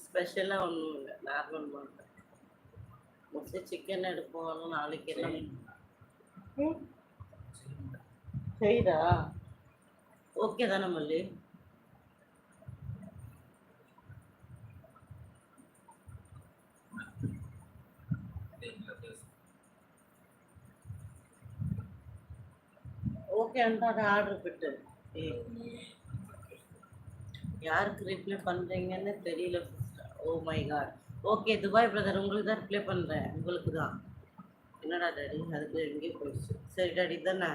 ஸ்பெஷலாக ஒன்றும் இல்லை, நார்மல் மட்டும். மோஸ்ட்லி சிக்கன் எடுப்போம். நாளைக்கு என்ன செய்தா ஓகே தானே மல்லி? ஓகே அந்த ஆர்டர் பிட்டு யாருக்கு ரிப்ளை பண்ணுறீங்கன்னு தெரியல. Oh my God. Okay Dubai brother, உங்களுக்கு தான் ரிப்ளை பண்ணுறேன். உங்களுக்கு தான். என்னடா டாடி அதுக்கு எங்கேயும் போயிடுச்சு. சரி டாடி தானே.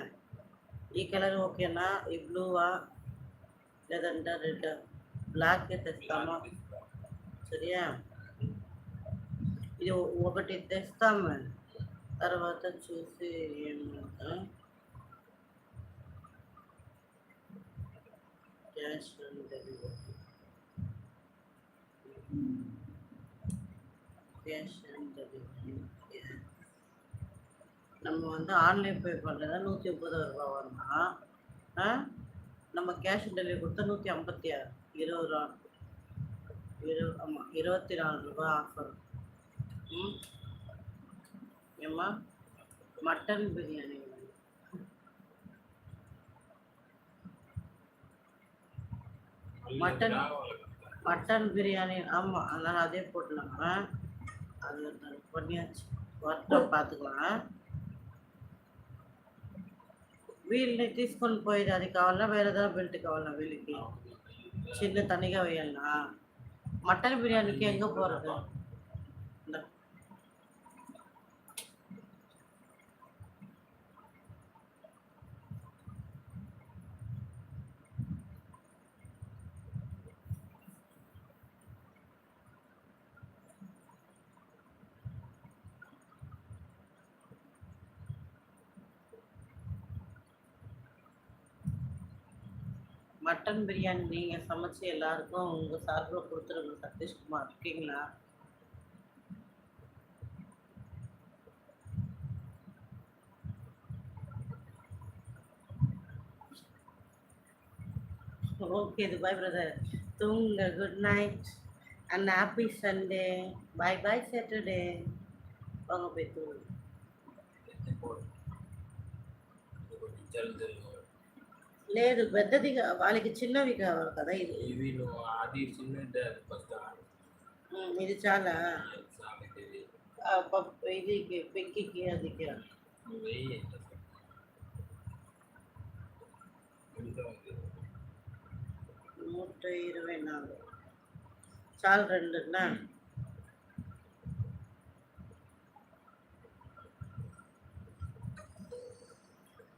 கலர் ఓకేనా? ఈ బ్లూవా లేదంటే రెడ్ బ్లాక్ తెస్తామా? సరియా ఇది ఒకటి తెస్తాము, తర్వాత చూసి ఏమంటా cash on delivery. Cash on delivery நம்ம வந்து ஆன்லைன் பே பண்ணுறதா 130 ரூபா வருமா? நம்ம கேஷ் ஆன் டெலிவரி கொடுத்தா 156, 20 ரூபா. ஆமாம் 24 ரூபா ஆஃபர். ஏம்மா மட்டன் பிரியாணி மட்டன் பிரியாணி ஆமாம், அதனால் அதே போட்டலாமா? அது பண்ணியாச்சு, வரட்டும் பார்த்துக்கலாம். వీళ్ళని తీసుకొని పోయేది అది కావాలా, వేరే ఏదైనా బెల్ట్ కావాలా వీళ్ళకి? చిన్న తనిగా వేయాలనా? మటన్ బిర్యానీకి ఎంగ పోறது? மட்டன் பிரியாணி நீங்கள் சமைச்சு எல்லாருக்கும் உங்கள் சார்பில் கொடுத்துருங்க. சதீஷ்குமார் இருக்கீங்களா? ஓகே துபாய் பிரதர், தூங்க. Good night and happy Sunday. Bye bye Saturday. வாங்க போய் தூங்க. లేదు పెద్దది వాళ్ళకి చిన్నవి కావాలి కదా. ఇది ఇది చాలా ఇది పెంకికి అదికి 124 చాలు రెండున్నా.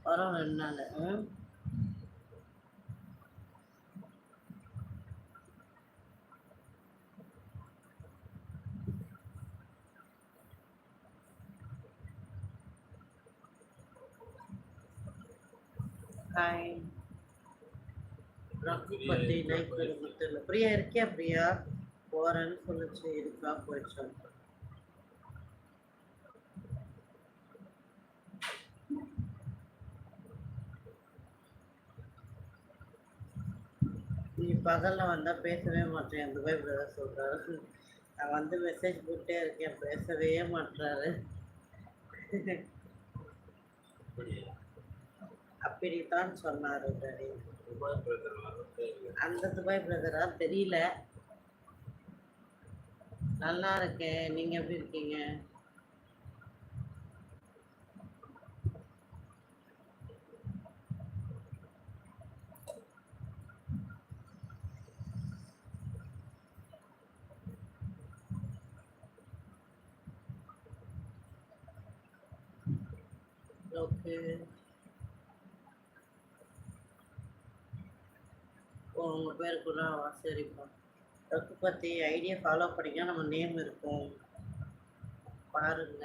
வரோம் 2 நாள். ஹாய் ரகுபதி லைக் கொடுத்துல. பிரியா இருக்கியா? பிரியா போறேன்னு சொல்லிச்சு, இருக்கா போயிடுச்சு. நீ பகலில் வந்தால் பேசவே மாட்டேன் துபாய் பிரதர் சொல்கிறாரு. நான் வந்து மெசேஜ் போட்டே இருக்கேன், பேசவே மாட்டுறாரு. அப்படித்தான் சொன்னார் டாடி. அந்த துபாய் பிரதரா தெரியல. நல்லா இருக்கேன், நீங்கள் எப்படி இருக்கீங்க? ஓகே. ஓ உங்கள் பேர் கூட சரிப்பா. ரகுபதி ஐடியா ஃபாலோ பண்ணிங்கன்னா நம்ம நேம் இருக்கும், பாருங்க.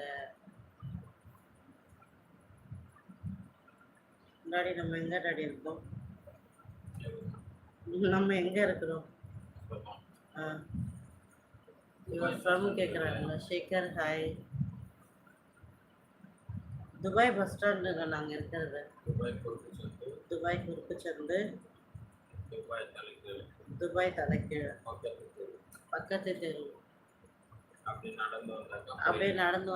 டாடி நம்ம எங்கே டாடி இருக்கோம்? நம்ம எங்கே இருக்கிறோம்? யுவர் ஃப்ரம் கேட்குறாங்க. ஷேகர் ஹாய். துபாய் பஸ் ஸ்டாண்டுங்க நாங்கள் இருக்கிறது. துபாய் குறுக்கு சந்து, துபாய் தலைக்கீழ். பக்கத்து தெரு. அப்படி நடந்து வந்தாக்கா அப்படியே நடந்து